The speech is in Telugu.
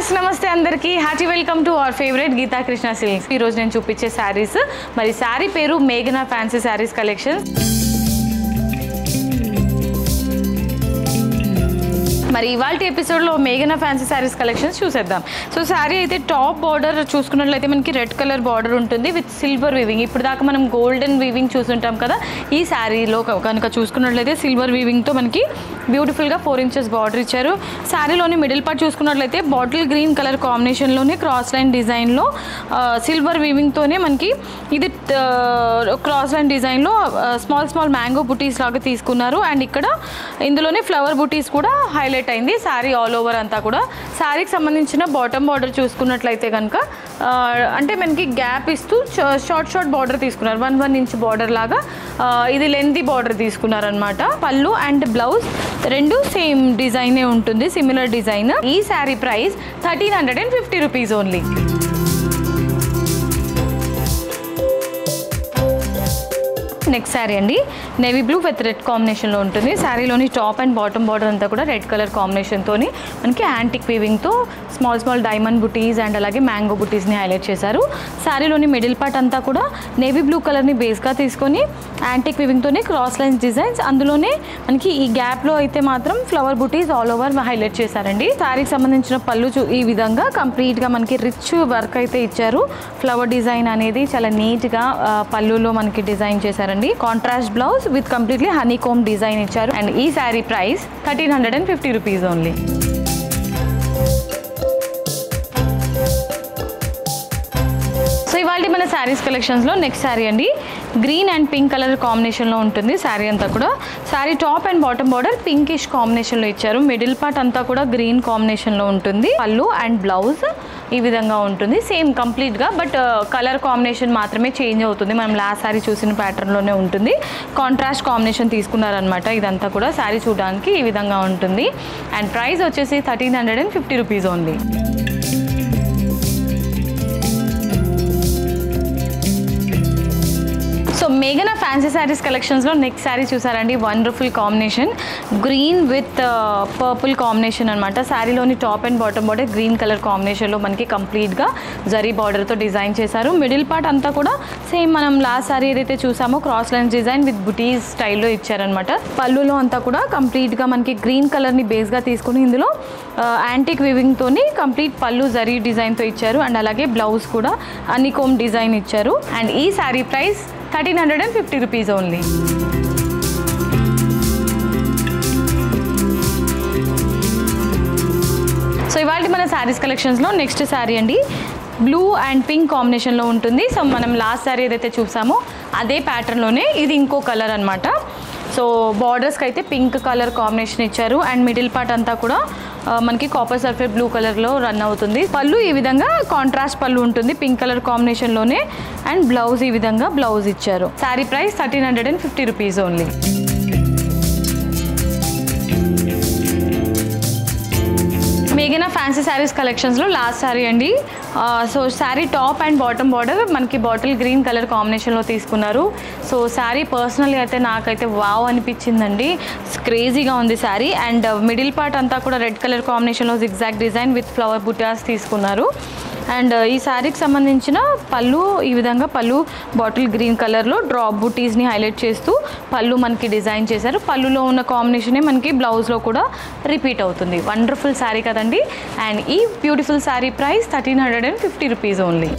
వ్యూవర్స్ నమస్తే అందరికీ hearty welcome to our favourite Geetha Krishna silks. ఈ రోజు నేను చూపించే శారీస్ మరి శారీ పేరు మేఘనా ఫ్యాన్సీ శారీస్ కలెక్షన్స్. మరి ఇవాళ ఎపిసోడ్లో మేఘనా ఫ్యాన్సీ శారీస్ కలెక్షన్స్ చూసేద్దాం. సో శారీ అయితే టాప్ బార్డర్ చూసుకున్నట్లయితే మనకి రెడ్ కలర్ బార్డర్ ఉంటుంది విత్ సిల్వర్ వీవింగ్. ఇప్పుడు దాకా మనం గోల్డెన్ వీవింగ్ చూసుంటాం కదా, ఈ శారీలో కనుక చూసుకున్నట్లయితే సిల్వర్ వీవింగ్తో మనకి బ్యూటిఫుల్గా 4 inches బార్డర్ ఇచ్చారు. శారీలోని మిడిల్ పార్ట్ చూసుకున్నట్లయితే బాటిల్ గ్రీన్ కలర్ కాంబినేషన్లోనే క్రాస్ లైన్ డిజైన్లో సిల్వర్ వీవింగ్తోనే మనకి ఇది క్రాస్ లైన్ డిజైన్లో స్మాల్ మ్యాంగో బుటీస్ లాగా తీసుకున్నారు. అండ్ ఇక్కడ ఇందులోనే ఫ్లవర్ బుటీస్ కూడా హైలైట్ అయింది శారీ ఆల్ ఓవర్ అంతా కూడా. శారీకి సంబంధించిన బాటమ్ బార్డర్ చూసుకున్నట్లయితే కనుక అంటే మనకి గ్యాప్ ఇస్తూ షార్ట్ బార్డర్ తీసుకున్నారు. 1 inch బార్డర్ లాగా ఇది లెంతీ బార్డర్ తీసుకున్నారు అనమాట. పళ్ళు అండ్ బ్లౌజ్ రెండు సేమ్ డిజైనే ఉంటుంది, సిమిలర్ డిజైన్. ఈ sari price 1350 rupees only. Next sari అండి, నేవీ బ్లూ విత్ రెడ్ కాంబినేషన్లో ఉంటుంది. శారీలోని టాప్ అండ్ బాటమ్ బార్డర్ అంతా కూడా రెడ్ కలర్ కాంబినేషన్తో మనకి యాంటిక్ వీవింగ్తో స్మాల్ డైమండ్ బుటీస్ అండ్ అలాగే మ్యాంగో బుటీస్ని హైలైట్ చేశారు. శారీలోని మిడిల్ పార్ట్ అంతా కూడా నేవీ బ్లూ కలర్ని బేస్గా తీసుకొని యాంటిక్ వీవింగ్తోనే క్రాస్ లైన్స్ డిజైన్స్, అందులోనే మనకి ఈ గ్యాప్లో అయితే మాత్రం ఫ్లవర్ బుటీస్ ఆల్ ఓవర్ హైలైట్ చేశారండి. శారీకి సంబంధించిన పళ్ళు ఈ విధంగా కంప్లీట్గా మనకి రిచ్ వర్క్ అయితే ఇచ్చారు. ఫ్లవర్ డిజైన్ అనేది చాలా నీట్గా పళ్ళులో మనకి డిజైన్ చేశారండి. Contrast blouse with completely honeycomb design ఇచ్చారు. అండ్ ఈ sari price 1350 rupees only. So ఇవాళ మన శారీస్ కలెక్షన్స్లో నెక్స్ట్ శారీ అండి, గ్రీన్ అండ్ పింక్ కలర్ కాంబినేషన్లో ఉంటుంది శారీ అంతా కూడా. Sari top and bottom border pinkish కాంబినేషన్లో ఇచ్చారు. మిడిల్ పార్ట్ అంతా కూడా గ్రీన్ కాంబినేషన్లో ఉంటుంది. పళ్ళు అండ్ బ్లౌజ్ ఈ విధంగా ఉంటుంది సేమ్ కంప్లీట్గా, బట్ కలర్ కాంబినేషన్ మాత్రమే చేంజ్ అవుతుంది. మనం లాస్ట్ శారీ చూసిన ప్యాటర్న్లోనే ఉంటుంది. కాంట్రాస్ట్ కాంబినేషన్ తీసుకున్నారనమాట. ఇదంతా కూడా శారీ చూడడానికి ఈ విధంగా ఉంటుంది. అండ్ ప్రైస్ వచ్చేసి 1350 రూపీస్ ఓన్లీ. సో మేఘనా ఫ్యాన్సీ శారీస్ కలెక్షన్స్లో నెక్స్ట్ శారీ చూసారండి, wonderful combination green with purple combination అనమాట. శారీలోని top and bottom border green colour కాంబినేషన్లో మనకి కంప్లీట్గా జరీ బార్డర్తో డిజైన్ చేశారు. మిడిల్ పార్ట్ అంతా కూడా సేమ్ మనం లాస్ట్ శారీ ఏదైతే చూసామో క్రాస్ లైన్స్ డిజైన్ విత్ బుటీస్ స్టైల్లో ఇచ్చారనమాట. పళ్ళులో అంతా కూడా కంప్లీట్గా మనకి గ్రీన్ కలర్ని బేస్గా తీసుకుని ఇందులో యాంటిక్ వీవింగ్తోని కంప్లీట్ పళ్ళు జరీ డిజైన్తో ఇచ్చారు. అండ్ అలాగే బ్లౌజ్ కూడా హనీకోమ్ డిజైన్ ఇచ్చారు. అండ్ ఈ sari price 1350 rupees only. So ఇవాళ మన శారీస్ కలెక్షన్స్లో నెక్స్ట్ శారీ అండి, బ్లూ అండ్ పింక్ కాంబినేషన్లో ఉంటుంది. సో మనం లాస్ట్ శారీ ఏదైతే చూసామో అదే ప్యాటర్న్లోనే ఇది ఇంకో కలర్ అనమాట. సో బార్డర్స్కి అయితే పింక్ కలర్ కాంబినేషన్ ఇచ్చారు. అండ్ మిడిల్ పార్ట్ అంతా కూడా మనకి కాపర్ సల్ఫేట్ బ్లూ కలర్లో రన్ అవుతుంది. పళ్ళు ఈ విధంగా కాంట్రాస్ట్ పళ్ళు ఉంటుంది పింక్ కలర్ కాంబినేషన్లోనే. అండ్ బ్లౌజ్ ఈ విధంగా బ్లౌజ్ ఇచ్చారు. Sari price 1350 rupees only. మేఘనా ఫ్యాన్సీ శారీస్ కలెక్షన్స్లో లాస్ట్ శారీ అండి. So sari top and bottom border మనకి బాటిల్ గ్రీన్ కలర్ కాంబినేషన్లో తీసుకున్నారు. సో శారీ పర్సనల్లీ అయితే నాకైతే వావ్ అనిపించిందండి, క్రేజీగా ఉంది శారీ. అండ్ మిడిల్ పార్ట్ అంతా కూడా రెడ్ కలర్ కాంబినేషన్లో జిగ్జాగ్ డిజైన్ విత్ ఫ్లవర్ బుటాస్ తీసుకున్నారు. అండ్ ఈ శారీకి సంబంధించిన పళ్ళు ఈ విధంగా పళ్ళు బాటిల్ గ్రీన్ కలర్లో డ్రాప్ బుటీస్ని హైలైట్ చేస్తూ పళ్ళు మనకి డిజైన్ చేశారు. పళ్ళులో ఉన్న కాంబినేషనే మనకి బ్లౌజ్లో కూడా రిపీట్ అవుతుంది. వండర్ఫుల్ శారీ కదండి. అండ్ ఈ beautiful sari price 1350 rupees only.